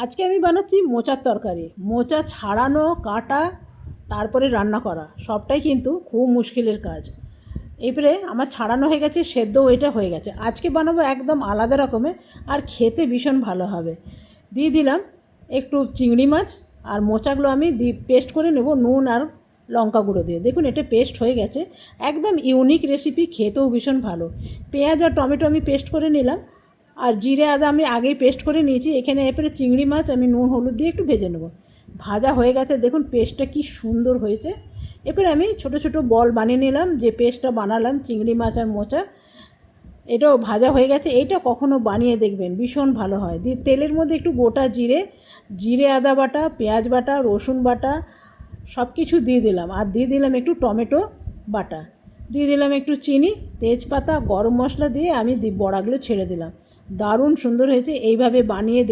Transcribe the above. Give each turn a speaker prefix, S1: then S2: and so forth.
S1: আজকে আমি বানাচ্ছি মোচার তরকারি। মোচা ছাড়ানো, কাটা, তারপরে রান্না করা সবটাই কিন্তু খুব মুশকিলের কাজ। এবারে আমার ছাড়ানো হয়ে গেছে, সেদ্ধও এটা হয়ে গেছে। আজকে বানাবো একদম আলাদা রকমের, আর খেতে ভীষণ ভালো হবে। দিয়ে দিলাম একটু চিংড়ি মাছ, আর মোচাগুলো আমি পেস্ট করে নেব নুন আর লঙ্কা গুঁড়ো দিয়ে। দেখুন এটা পেস্ট হয়ে গেছে, একদম ইউনিক রেসিপি, খেতেও ভীষণ ভালো। পেঁয়াজ আর টমেটো আমি পেস্ট করে নিলাম, আর জিরে আদা আমি আগেই পেস্ট করে নিয়েছি। এখানে এরপরে চিংড়ি মাছ আমি নুন হলুদ দিয়ে একটু ভেজে নেব। ভাজা হয়ে গেছে, দেখুন পেস্টটা কি সুন্দর হয়েছে। এরপরে আমি ছোট ছোট বল বানিয়ে নিলাম, যে পেস্টটা বানালাম চিংড়ি মাছ আর মোচার, এটাও ভাজা হয়ে গেছে। এইটা কখনো বানিয়ে দেখবেন, ভীষণ ভালো হয়। দিয়ে তেলের মধ্যে একটু গোটা জিরে, জিরে আদা বাটা, পেঁয়াজ বাটা, রসুন বাটা সব কিছু দিয়ে দিলাম, আর দিয়ে দিলাম একটু টমেটো বাটা, দিয়ে দিলাম একটু চিনি, তেজপাতা, গরম মশলা দিয়ে আমি বড়াগুলো ছেড়ে দিলাম। দারুণ সুন্দর হয়েছে, এইভাবে বানিয়ে